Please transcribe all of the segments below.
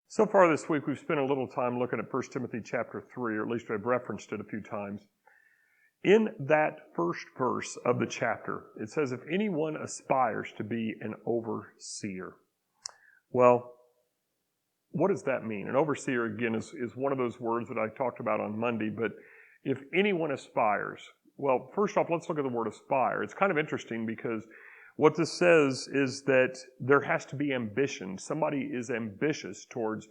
So far this week, we've spent a little time looking at 1 Timothy chapter 3, or at least I've referenced it a few times. In that first verse of the chapter, it says, if anyone aspires to be an overseer. Well, what does that mean? An overseer, again, is one of those words that I talked about on Monday, but if anyone aspires, well, first off, let's look at the word aspire. It's kind of interesting because what this says is that there has to be ambition. Somebody is ambitious towards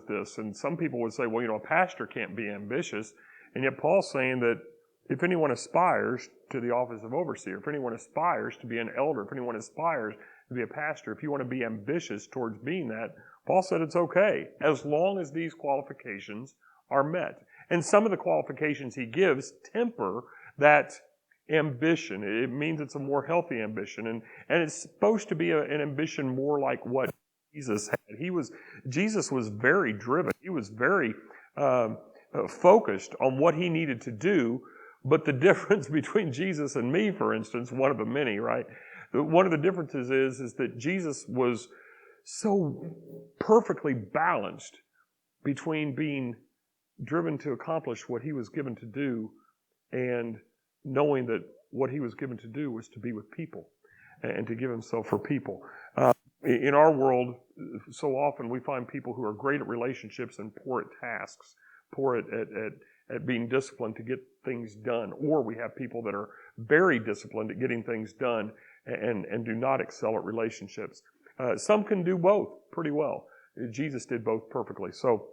this. And some people would say, well, a pastor can't be ambitious. And yet Paul's saying that if anyone aspires to the office of overseer, if anyone aspires to be an elder, if anyone aspires to be a pastor, if you want to be ambitious towards being that, Paul said it's okay, as long as these qualifications are met. And some of the qualifications he gives temper that ambition. It means it's a more healthy ambition. And it's supposed to be an ambition more like what Jesus had. Jesus was very driven. He was very focused on what he needed to do. But the difference between Jesus and me, for instance, one of the many, right? One of the differences is that Jesus was so perfectly balanced between being driven to accomplish what he was given to do and knowing that what he was given to do was to be with people and to give himself for people. In our world, so often we find people who are great at relationships and poor at tasks, poor at being disciplined to get things done. Or we have people that are very disciplined at getting things done and do not excel at relationships. Some can do both pretty well. Jesus did both perfectly. So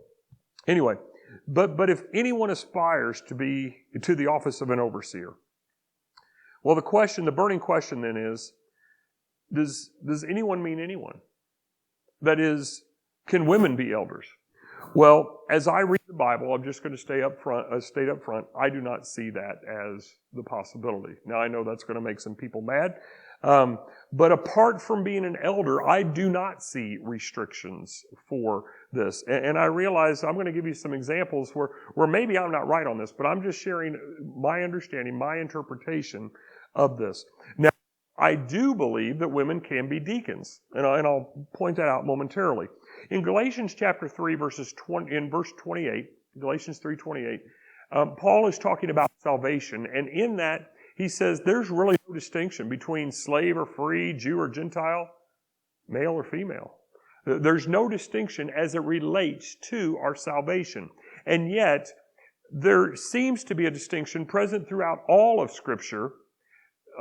anyway, but if anyone aspires to be to the office of an overseer, well, the burning question then is, does anyone mean anyone? That is, can women be elders? Well, as I read the Bible, I'm just going to state up front, I do not see that as the possibility. Now, I know that's going to make some people mad, but apart from being an elder, I do not see restrictions for this. And I realize I'm going to give you some examples where maybe I'm not right on this, but I'm just sharing my understanding, my interpretation of this. Now, I do believe that women can be deacons, and I'll point that out momentarily. In Galatians chapter 3, verse 28, Galatians 3:28, Paul is talking about salvation, and in that he says there's really no distinction between slave or free, Jew or Gentile, male or female. There's no distinction as it relates to our salvation. And yet, there seems to be a distinction present throughout all of Scripture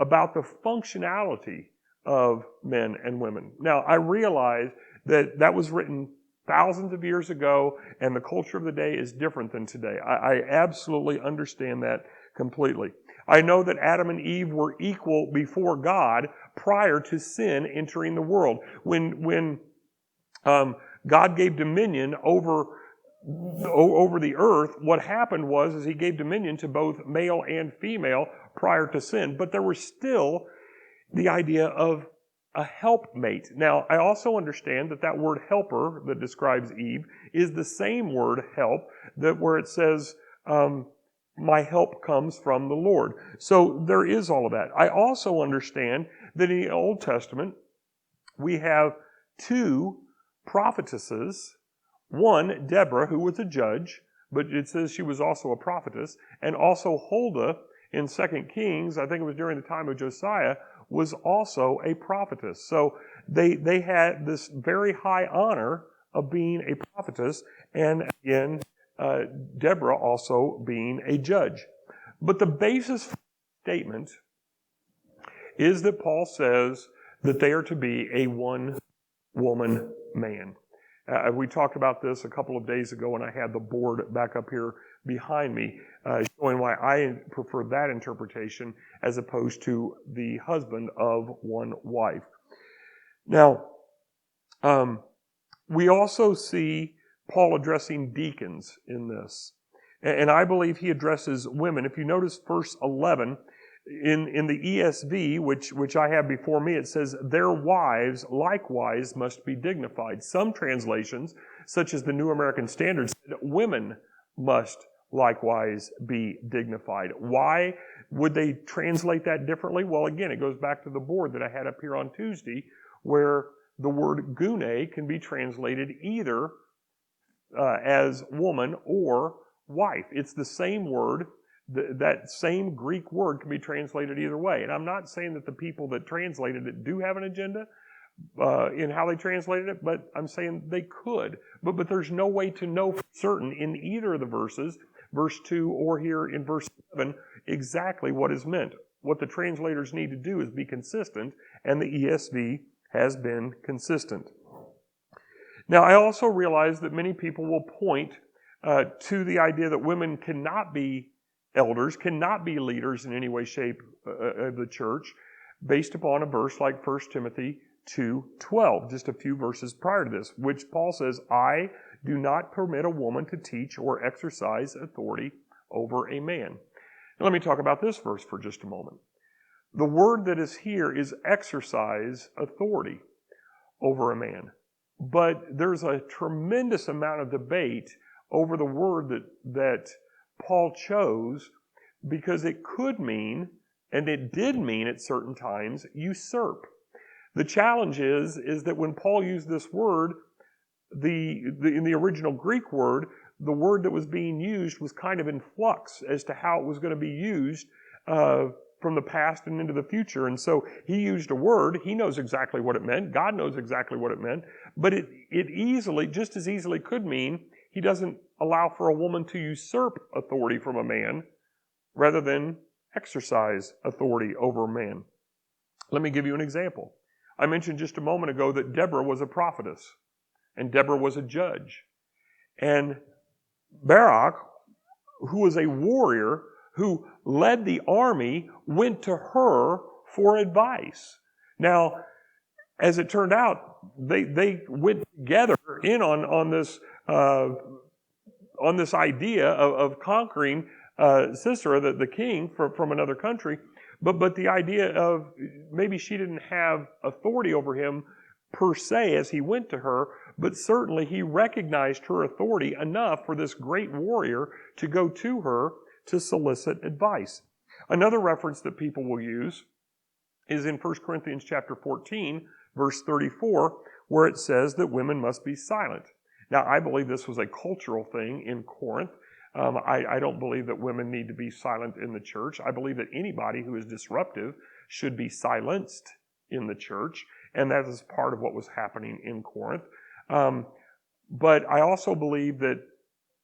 about the functionality of men and women. Now, I realize that was written thousands of years ago, and the culture of the day is different than today. I absolutely understand that completely. I know that Adam and Eve were equal before God prior to sin entering the world. When God gave dominion over the earth, what happened was he gave dominion to both male and female prior to sin, but there was still the idea of a helpmate. Now, I also understand that word helper that describes Eve is the same word help where it says, my help comes from the Lord. So there is all of that. I also understand that in the Old Testament, we have two prophetesses. One, Deborah, who was a judge, but it says she was also a prophetess, and also Huldah in 2 Kings, I think it was during the time of Josiah, was also a prophetess. So they had this very high honor of being a prophetess, and again, Deborah also being a judge. But the basis for the statement is that Paul says that they are to be a one-woman man. We talked about this a couple of days ago, and I had the board back up here behind me, showing why I prefer that interpretation as opposed to the husband of one wife. Now, we also see Paul addressing deacons in this. And I believe he addresses women. If you notice verse 11, in the ESV, which I have before me, it says, their wives likewise must be dignified. Some translations, such as the New American Standard, said women must likewise be dignified. Why would they translate that differently? Well, again, it goes back to the board that I had up here on Tuesday, where the word gune can be translated either as woman or wife. It's the same word. That same Greek word can be translated either way. And I'm not saying that the people that translated it do have an agenda in how they translated it, but I'm saying they could. But there's no way to know for certain in either of the verses, verse 2 or here in verse 7, exactly what is meant. What the translators need to do is be consistent, and the ESV has been consistent. Now, I also realize that many people will point to the idea that women cannot be elders, cannot be leaders in any way, shape of the church, based upon a verse like 1 Timothy 2:12, just a few verses prior to this, which Paul says, I do not permit a woman to teach or exercise authority over a man. Now, let me talk about this verse for just a moment. The word that is here is exercise authority over a man. But there's a tremendous amount of debate over the word that Paul chose, because it could mean, and it did mean at certain times, usurp. The challenge is that when Paul used this word, in the original Greek word, the word that was being used was kind of in flux as to how it was going to be used from the past and into the future. And so he used a word. He knows exactly what it meant. God knows exactly what it meant. But it easily, just as easily could mean he doesn't allow for a woman to usurp authority from a man rather than exercise authority over a man. Let me give you an example. I mentioned just a moment ago that Deborah was a prophetess and Deborah was a judge. And Barak, who was a warrior who led the army, went to her for advice. Now, as it turned out, they went together in on this idea of conquering Sisera, the king from another country. But the idea of maybe she didn't have authority over him per se as he went to her, but certainly he recognized her authority enough for this great warrior to go to her to solicit advice. Another reference that people will use is in 1 Corinthians chapter 14, verse 34, where it says that women must be silent. Now, I believe this was a cultural thing in Corinth. I don't believe that women need to be silent in the church. I believe that anybody who is disruptive should be silenced in the church, and that is part of what was happening in Corinth. But I also believe that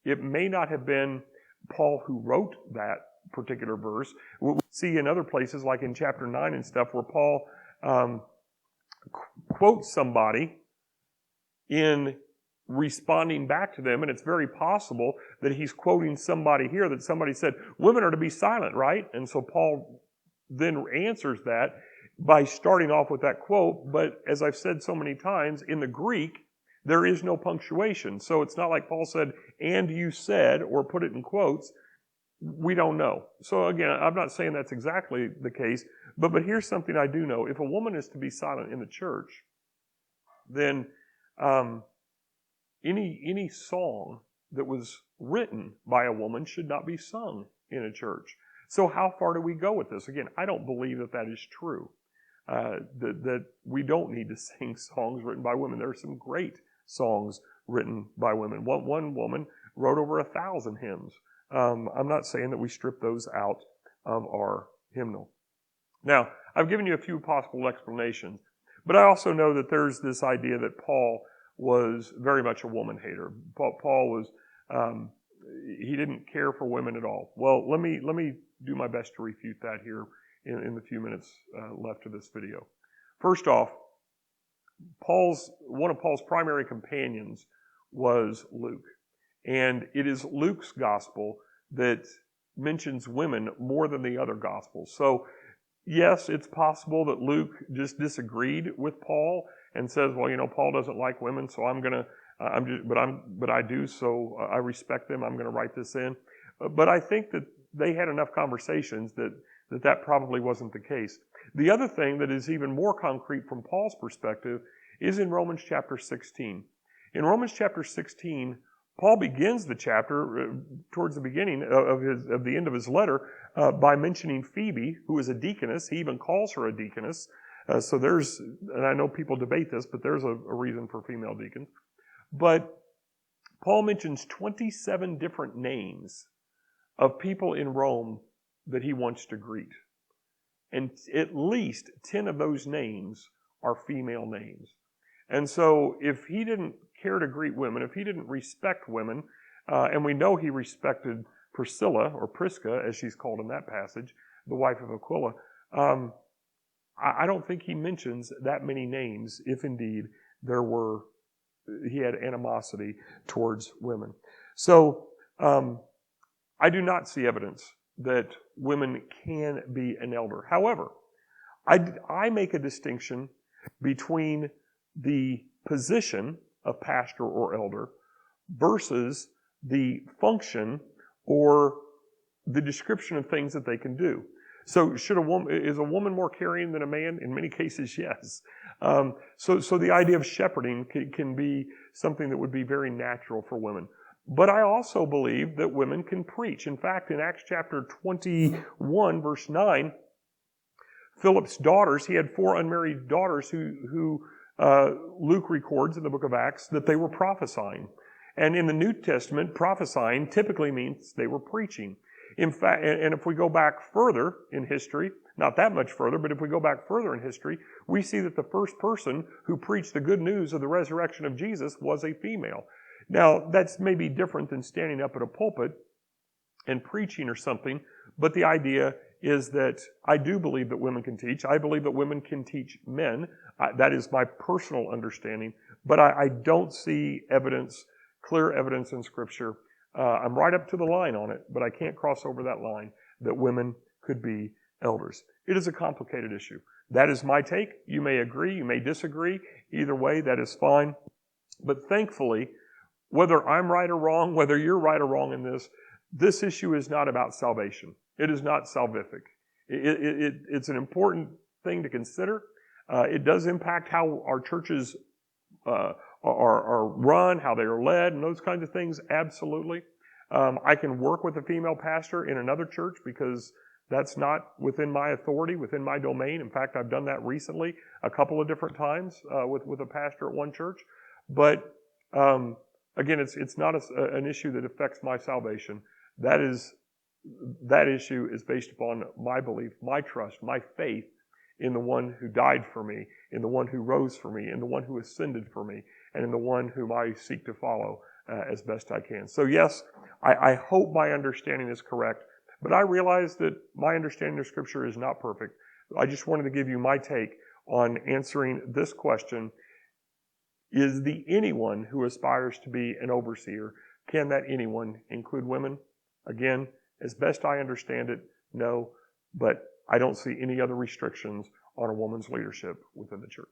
it may not have been Paul who wrote that particular verse. We see in other places, like in chapter 9 and stuff, where Paul quotes somebody in responding back to them, and it's very possible that he's quoting somebody here that somebody said, women are to be silent, right? And so Paul then answers that by starting off with that quote, but as I've said so many times, in the Greek, there is no punctuation. So it's not like Paul said, and you said, or put it in quotes. We don't know. So again, I'm not saying that's exactly the case, but here's something I do know. If a woman is to be silent in the church, then any song that was written by a woman should not be sung in a church. So how far do we go with this? Again, I don't believe that is true. That we don't need to sing songs written by women. There are some great songs written by women. One woman wrote over 1,000 hymns. I'm not saying that we strip those out of our hymnal. Now, I've given you a few possible explanations, but I also know that there's this idea that Paul was very much a woman hater. Paul was, he didn't care for women at all. Well, let me do my best to refute that here in the few minutes left of this video. First off, one of Paul's primary companions was Luke. And it is Luke's gospel that mentions women more than the other gospels. So, yes, it's possible that Luke just disagreed with Paul and says, well, Paul doesn't like women, so but I do, so I respect them. I'm going to write this in. But I think that they had enough conversations that probably wasn't the case. The other thing that is even more concrete from Paul's perspective is in Romans chapter 16. In Romans chapter 16, Paul begins the chapter towards the beginning of the end of his letter by mentioning Phoebe, who is a deaconess. He even calls her a deaconess. So there's, and I know people debate this, but there's a reason for female deacons. But Paul mentions 27 different names of people in Rome that he wants to greet. And at least 10 of those names are female names. And so if he didn't care to greet women, if he didn't respect women, and we know he respected Priscilla, or Prisca, as she's called in that passage, the wife of Aquila, I don't think he mentions that many names, if indeed he had animosity towards women. So I do not see evidence that women can be an elder. However, I make a distinction between the position of pastor or elder versus the function or the description of things that they can do. So is a woman more caring than a man? In many cases, yes. So the idea of shepherding can be something that would be very natural for women. But I also believe that women can preach. In fact, in Acts chapter 21, verse 9, Philip's daughters, he had 4 unmarried daughters who Luke records in the book of Acts that they were prophesying. And in the New Testament, prophesying typically means they were preaching. In fact, and if we go back further in history, not that much further, but if we go back further in history, we see that the first person who preached the good news of the resurrection of Jesus was a female. Now, that's maybe different than standing up at a pulpit and preaching or something, but the idea is that I do believe that women can teach. I believe that women can teach men. That is my personal understanding, but I don't see clear evidence in Scripture. I'm right up to the line on it, but I can't cross over that line that women could be elders. It is a complicated issue. That is my take. You may agree, you may disagree. Either way, that is fine. But thankfully, whether I'm right or wrong, whether you're right or wrong in this issue is not about salvation. It is not salvific. It's an important thing to consider. It does impact how our churches are run, how they are led, and those kinds of things, absolutely. I can work with a female pastor in another church because that's not within my authority, within my domain. In fact, I've done that recently a couple of different times with a pastor at one church. But again, it's not an issue that affects my salvation. That issue is based upon my belief, my trust, my faith in the one who died for me, in the one who rose for me, in the one who ascended for me, and in the one whom I seek to follow as best I can. So yes, I hope my understanding is correct, but I realize that my understanding of Scripture is not perfect. I just wanted to give you my take on answering this question. Is the anyone who aspires to be an overseer, can that anyone include women? Again, as best I understand it, no, but I don't see any other restrictions on a woman's leadership within the church.